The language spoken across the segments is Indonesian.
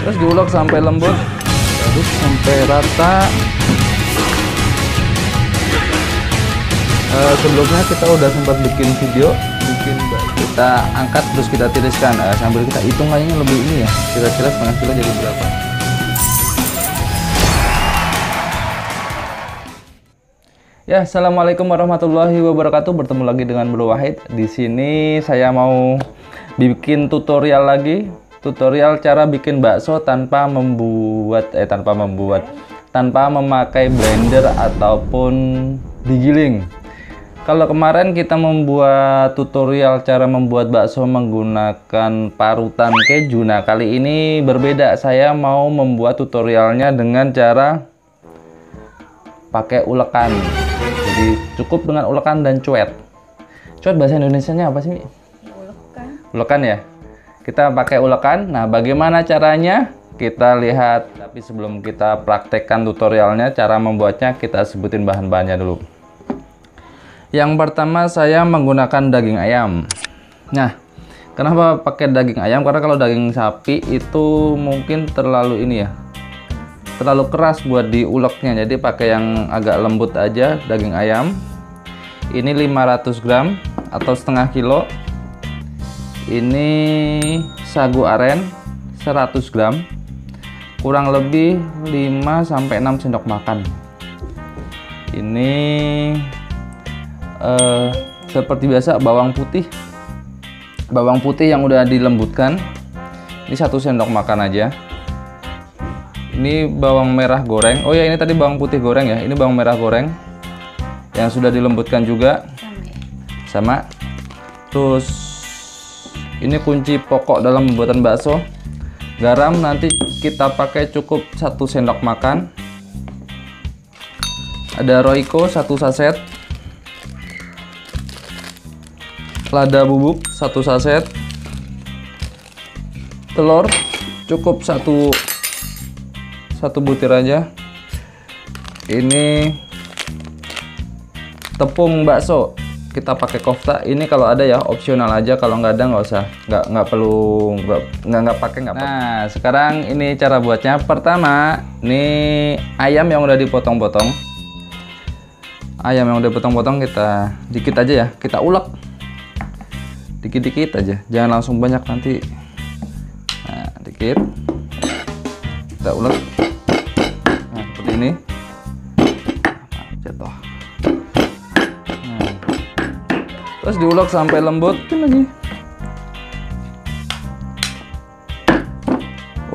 Terus diulek sampai lembut, aduk sampai rata. Sebelumnya kita udah sempat bikin video, kita angkat terus kita tiriskan, sambil kita hitung kayaknya lebih ini ya, kira-kira setengah kilo jadi berapa. Ya, assalamualaikum warahmatullahi wabarakatuh. Bertemu lagi dengan Bro Wahid. Di sini saya mau bikin tutorial lagi, tutorial cara bikin bakso tanpa memakai blender ataupun digiling. Kalau kemarin kita membuat tutorial cara membuat bakso menggunakan parutan keju. Nah, kali ini berbeda. Saya mau membuat tutorialnya dengan cara pakai ulekan. Jadi cukup dengan ulekan dan cuet. Cuet bahasa Indonesianya apa sih, Mi? Ulekan. Ulekan ya. Kita pakai ulekan. Nah, bagaimana caranya? Kita lihat. Tapi sebelum kita praktekkan tutorialnya, cara membuatnya kita sebutin bahan-bahannya dulu. Yang pertama saya menggunakan daging ayam. Nah, kenapa pakai daging ayam? Karena kalau daging sapi itu mungkin terlalu ini ya, terlalu keras buat diuleknya. Jadi pakai yang agak lembut aja, daging ayam. Ini 500 gram atau setengah kilo. Ini sagu aren 100 gram. Kurang lebih 5-6 sendok makan. Ini seperti biasa bawang putih yang udah dilembutkan. Ini 1 sendok makan aja. Ini bawang merah goreng. Oh ya, ini tadi bawang putih goreng ya. Ini bawang merah goreng yang sudah dilembutkan juga. Sama. Terus ini kunci pokok dalam pembuatan bakso. Garam nanti kita pakai cukup 1 sendok makan. Ada Royco 1 saset. Lada bubuk 1 saset. Telur cukup satu butir aja. Ini tepung bakso, kita pakai kofta. Ini kalau ada ya, opsional aja. Kalau nggak ada nggak usah, nggak perlu, nggak pakai. Nah, sekarang ini cara buatnya. Pertama, ini ayam yang udah dipotong-potong. Ayam yang udah dipotong-potong kita dikit aja ya, kita ulek. Dikit-dikit aja, jangan langsung banyak nanti. Nah, dikit kita ulek. Nah, seperti ini. Jatuh. Nah, terus diulek sampai lembut lagi.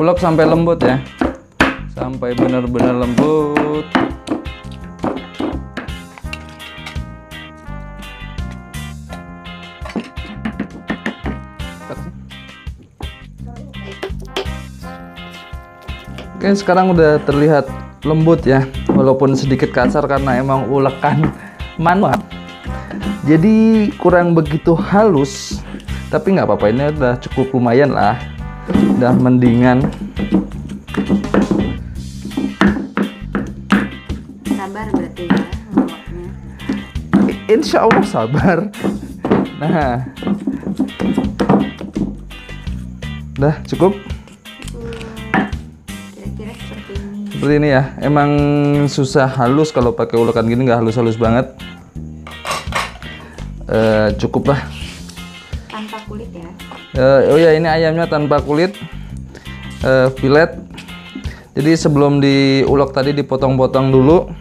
Ulek sampai lembut ya, sampai benar-benar lembut. Oke, sekarang udah terlihat lembut ya, walaupun sedikit kasar karena emang ulekan manual. Jadi kurang begitu halus, tapi nggak apa-apa, ini udah cukup lumayan lah, udah mendingan. Sabar berarti ya nguleknya. Insya Allah sabar. Nah, udah cukup. Seperti ini ya, emang susah halus kalau pakai ulekan gini, nggak halus-halus banget. Cukup lah. Tanpa kulit ya. Oh ya, ini ayamnya tanpa kulit, filet. Jadi sebelum diulek tadi dipotong-potong dulu.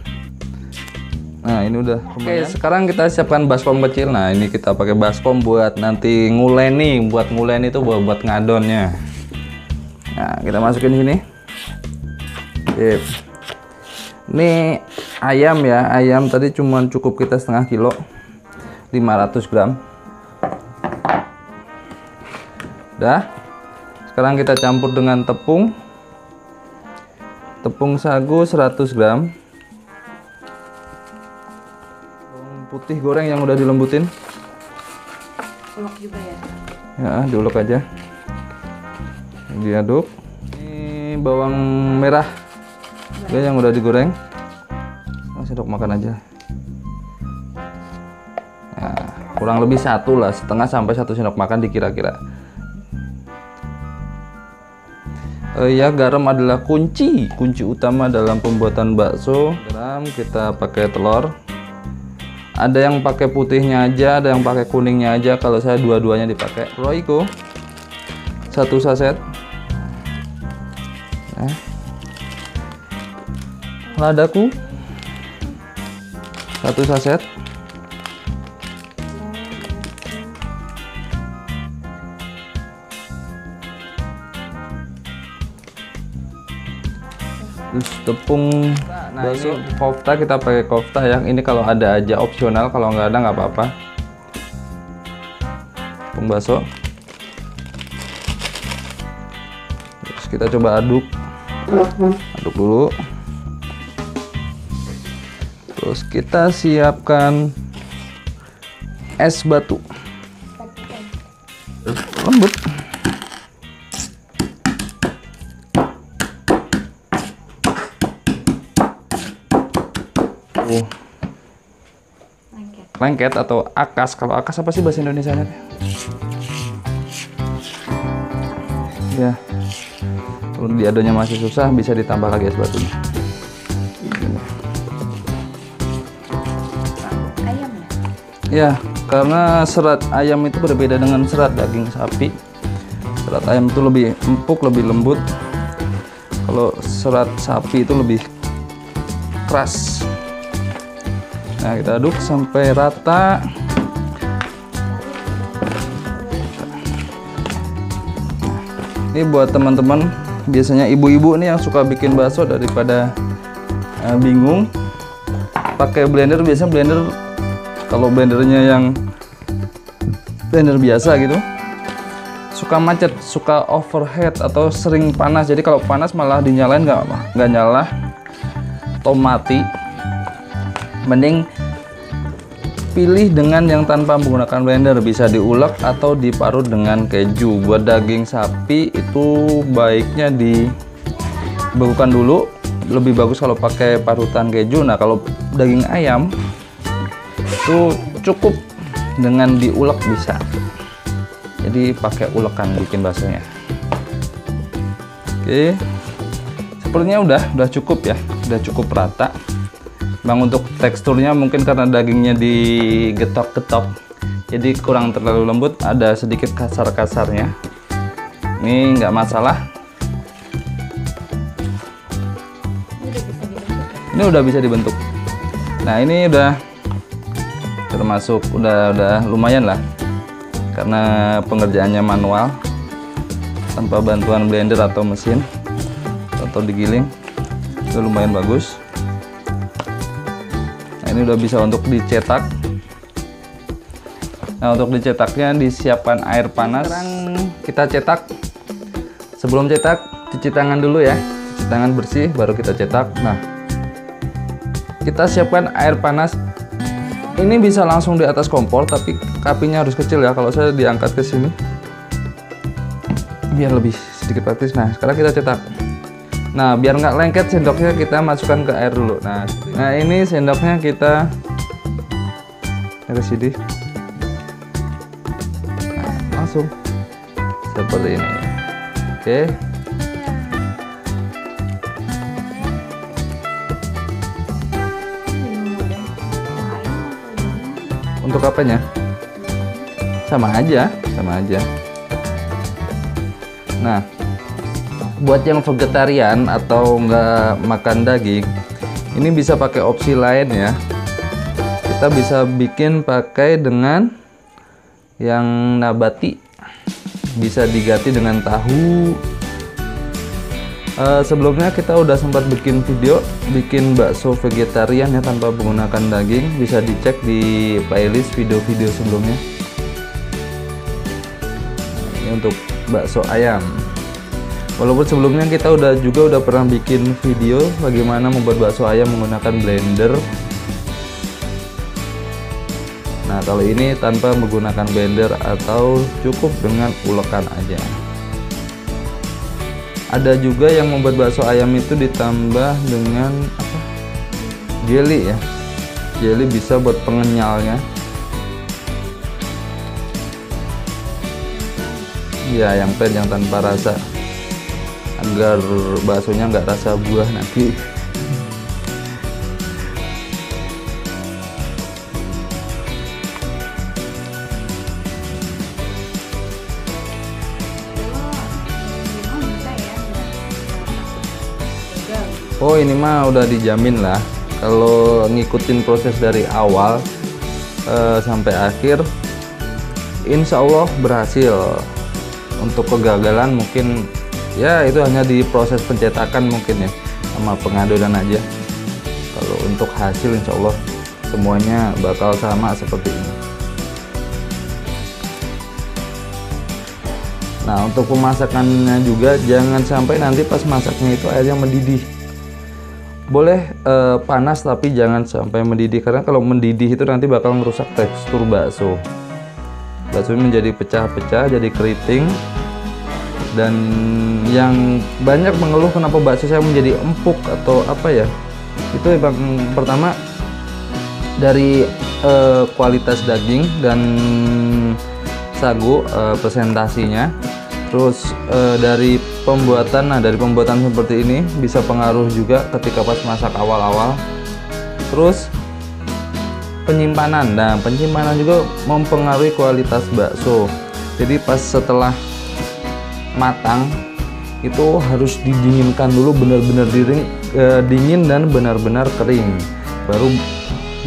Nah, ini udah. Oke, sekarang kita siapkan baskom kecil. Nah, ini kita pakai baskom buat nanti nguleni, buat ngadonnya. Nah, kita masukin sini. Ini ayam ya, ayam tadi cuma cukup kita setengah kilo, 500 gram. Udah. Sekarang kita campur dengan tepung sagu 100 gram. Bawang putih goreng yang udah dilembutin. Ulek juga ya. Ya, diulek aja. Diaduk. Ini bawang merah yang udah digoreng. Sendok makan aja. Nah, kurang lebih 1 lah, setengah sampai 1 sendok makan dikira-kira. Ya, garam adalah kunci utama dalam pembuatan bakso. Garam, kita pakai telur. Ada yang pakai putihnya aja, ada yang pakai kuningnya aja. Kalau saya dua-duanya dipakai. Royco 1 saset. Nah. Ladaku 1 saset. Terus tepung bakso kofta, kita pakai kofta ya. Ini kalau ada aja, opsional, kalau nggak ada nggak apa-apa. Tepung bakso. Terus kita coba aduk dulu. Terus kita siapkan es batu lembut. Lengket atau akas. Kalau akas apa sih bahasa Indonesianya? Ya, kalau di adonya masih susah, bisa ditambah lagi es batunya. Ayam Ya, karena serat ayam itu berbeda dengan serat daging sapi. Serat ayam itu lebih empuk, lebih lembut. Kalau serat sapi itu lebih keras. Nah, kita aduk sampai rata. Ini buat teman-teman, biasanya ibu-ibu nih yang suka bikin bakso, daripada bingung pakai blender. Biasanya blender, kalau blendernya yang blender biasa gitu, suka macet, suka overheat atau sering panas. Jadi kalau panas malah dinyalain nggak nyala atau mati. Mending pilih dengan yang tanpa menggunakan blender, bisa diulek atau diparut dengan keju. Buat daging sapi itu baiknya dibekukan dulu, lebih bagus kalau pakai parutan keju. Nah, kalau daging ayam itu cukup dengan diulek bisa. Jadi pakai ulekan bikin baksonya. Oke, sepertinya udah cukup ya, udah cukup rata. Bang, untuk teksturnya mungkin karena dagingnya digetok-getok, jadi kurang terlalu lembut, ada sedikit kasar-kasarnya. Ini nggak masalah. Ini udah bisa dibentuk. Nah, ini udah termasuk udah lumayan lah, karena pengerjaannya manual tanpa bantuan blender atau mesin atau digiling. Itu lumayan bagus. Ini udah bisa untuk dicetak. Nah, untuk dicetaknya disiapkan air panas. Sekarang kita cetak. Sebelum cetak, cuci tangan dulu ya. Cuci tangan bersih, baru kita cetak. Nah, kita siapkan air panas. Ini bisa langsung di atas kompor, tapi apinya harus kecil ya. Kalau saya diangkat ke sini, biar lebih sedikit praktis. Nah, sekarang kita cetak. Nah, biar nggak lengket sendoknya, kita masukkan ke air dulu. Nah, ini sendoknya kita ke sini. Nah, langsung seperti ini. Oke. Untuk apanya? Sama aja. Nah, buat yang vegetarian atau nggak makan daging, ini bisa pakai opsi lain ya. Kita bisa bikin pakai dengan yang nabati, bisa diganti dengan tahu. Sebelumnya kita udah sempat bikin video bikin bakso vegetarian ya tanpa menggunakan daging, bisa dicek di playlist video-video sebelumnya. Ini untuk bakso ayam. Walaupun sebelumnya kita udah pernah bikin video bagaimana membuat bakso ayam menggunakan blender. Nah, kalau ini tanpa menggunakan blender atau cukup dengan ulekan aja. Ada juga yang membuat bakso ayam itu ditambah dengan apa? Jelly ya. Jelly bisa buat pengenyalnya. Ya, yang plain, yang tanpa rasa. agar baksonya nggak rasa buah nanti. Oh, ini mah udah dijamin lah kalau ngikutin proses dari awal sampai akhir, insya Allah berhasil. Untuk kegagalan mungkin ya itu hanya di proses pencetakan mungkin ya, sama pengadonan aja. Kalau untuk hasil insya Allah semuanya bakal sama seperti ini. Nah, untuk pemasakannya juga jangan sampai nanti pas masaknya itu airnya mendidih. Boleh panas tapi jangan sampai mendidih, karena kalau mendidih itu nanti bakal merusak tekstur bakso. Bakso menjadi pecah-pecah, jadi keriting. Dan yang banyak mengeluh kenapa bakso saya menjadi empuk atau apa ya, itu yang pertama dari kualitas daging dan sagu, presentasinya. Terus dari pembuatan, nah dari pembuatan seperti ini bisa pengaruh juga ketika pas masak awal-awal. Terus penyimpanan, nah penyimpanan juga mempengaruhi kualitas bakso. Jadi pas setelah matang itu harus didinginkan dulu, benar-benar dingin dan benar-benar kering, baru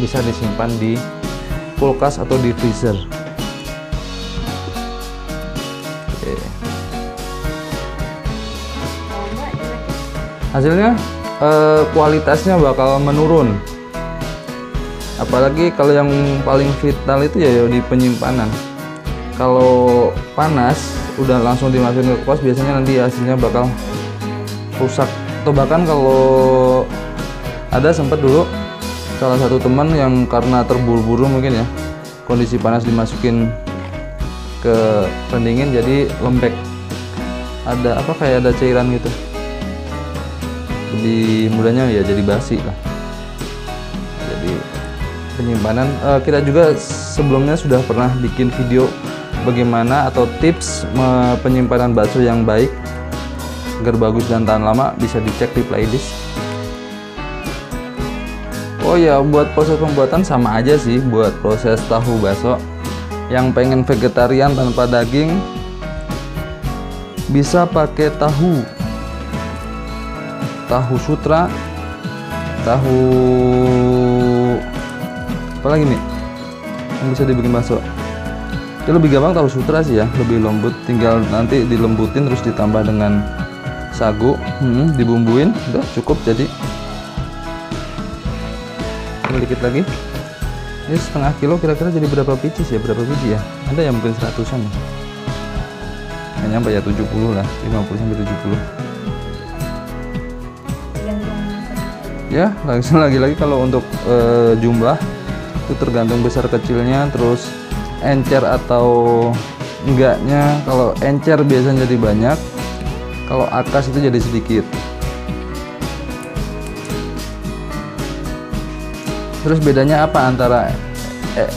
bisa disimpan di kulkas atau di freezer. Hasilnya kualitasnya bakal menurun, apalagi kalau yang paling vital itu ya di penyimpanan. Kalau panas udah langsung dimasukin ke kulkas, biasanya nanti hasilnya bakal rusak. Atau bahkan kalau ada sempat dulu salah satu teman yang karena terburu-buru mungkin ya, kondisi panas dimasukin ke pendingin jadi lembek, ada apa kayak ada cairan gitu, lebih mudahnya ya jadi basi lah. Jadi penyimpanan kita juga sebelumnya sudah pernah bikin video bagaimana atau tips penyimpanan bakso yang baik agar bagus dan tahan lama, bisa dicek di playlist. Oh ya, buat proses pembuatan sama aja sih. Buat proses tahu bakso yang pengen vegetarian tanpa daging bisa pakai tahu sutra, tahu apa lagi nih yang bisa dibikin bakso. Ya lebih gampang tahu sutra sih ya, lebih lembut, tinggal nanti dilembutin terus ditambah dengan sagu, dibumbuin, udah cukup jadi. Sedikit lagi, ini setengah kilo kira-kira jadi berapa biji ya, ada yang mungkin 100-an ya, nggak nyampe ya, 70 lah, 50 sampai 70 ya. Lagi-lagi kalau untuk jumlah itu tergantung besar kecilnya, terus encer atau enggaknya. Kalau encer biasanya jadi banyak, kalau akas itu jadi sedikit. Terus bedanya apa antara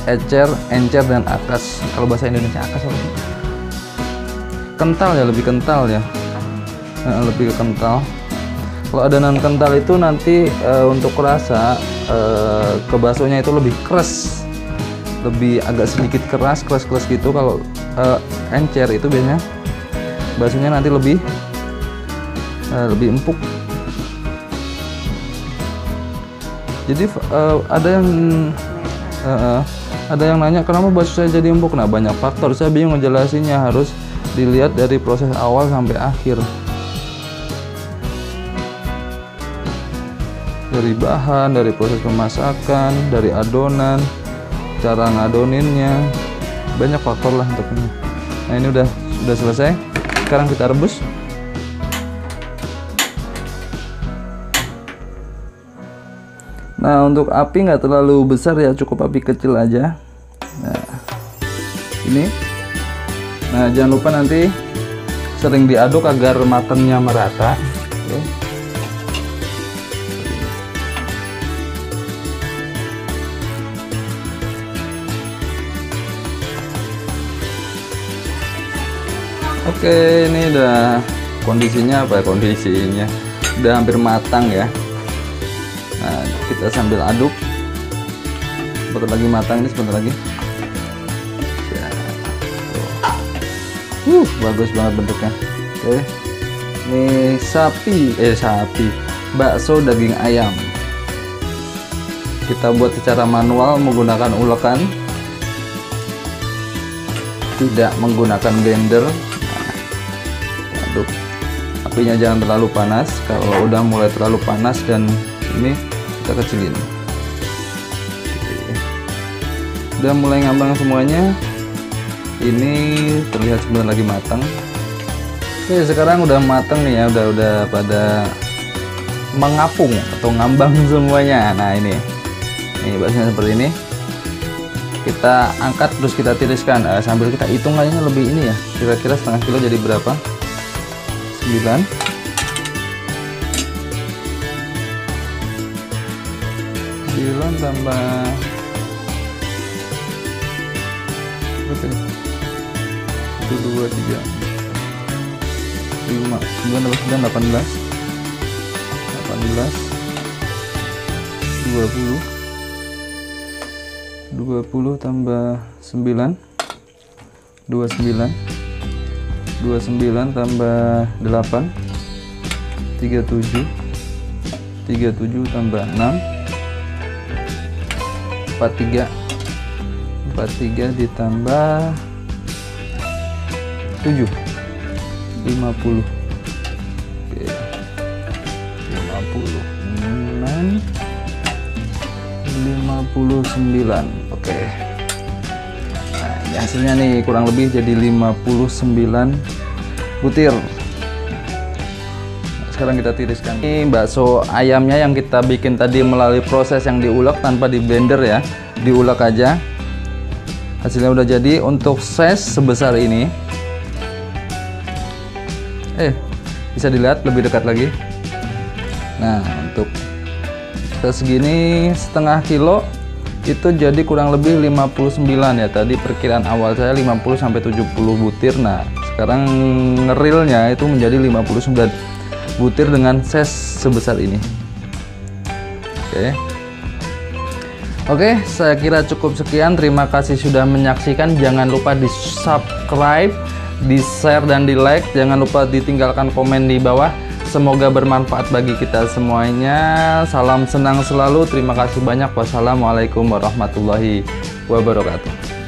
encer dan akas? Kalau bahasa Indonesia akas apa? Kental ya, lebih kental ya, lebih ke kental. Kalau adonan kental itu nanti untuk rasa ke baksonya itu lebih keras, lebih agak sedikit keras gitu. Kalau encer itu biasanya baksonya nanti lebih empuk. Jadi ada yang nanya kenapa bakso saya jadi empuk. Nah, banyak faktor, saya bingung ngejelasinnya, harus dilihat dari proses awal sampai akhir, dari bahan, dari proses pemasakan, dari adonan, cara ngadoninnya, banyak faktor lah untuk ini. Nah, ini udah selesai, sekarang kita rebus. Nah, untuk api nggak terlalu besar ya, cukup api kecil aja. Nah, ini. Nah, jangan lupa nanti sering diaduk agar matangnya merata. Oke, ini udah kondisinya apa ya, kondisinya udah hampir matang ya. Nah, kita sambil aduk. Sebentar lagi matang ini, sebentar lagi ya. Bagus banget bentuknya. Oke, ini sapi bakso daging ayam. Kita buat secara manual menggunakan ulekan, tidak menggunakan blender. Nah, aduk. Apinya jangan terlalu panas. Kalau udah mulai terlalu panas dan ini kita kecilin. Oke. Udah mulai ngambang semuanya. Ini terlihat sebentar lagi matang. Oke, sekarang udah matang nih ya, udah pada mengapung atau ngambang semuanya. Nah, ini baksonya seperti ini. Kita angkat terus kita tiriskan, sambil kita hitung kayaknya lebih ini ya, kira-kira setengah kilo jadi berapa? 9 tambah berapa ini? 1, 2, 3, 5, 9 tambah 9, 18, 20 tambah 9, 29 tambah 8, 37 tambah 6, 43 ditambah 7, 50. Oke, 59. Oke. Nah, ini hasilnya nih kurang lebih jadi 59 butir. Nah, sekarang kita tiriskan. Ini bakso ayamnya yang kita bikin tadi melalui proses yang diulek tanpa di blender ya. Diulek aja. Hasilnya udah jadi untuk size sebesar ini. Bisa dilihat lebih dekat lagi. Nah, untuk segini setengah kilo itu jadi kurang lebih 59 ya. Tadi perkiraan awal saya 50 sampai 70 butir. Nah, sekarang ngerilnya itu menjadi 59 butir dengan size sebesar ini. Oke, saya kira cukup sekian. Terima kasih sudah menyaksikan. Jangan lupa di subscribe, di share dan di like. Jangan lupa ditinggalkan komen di bawah. Semoga bermanfaat bagi kita semuanya. Salam senang selalu. Terima kasih banyak. Wassalamualaikum warahmatullahi wabarakatuh.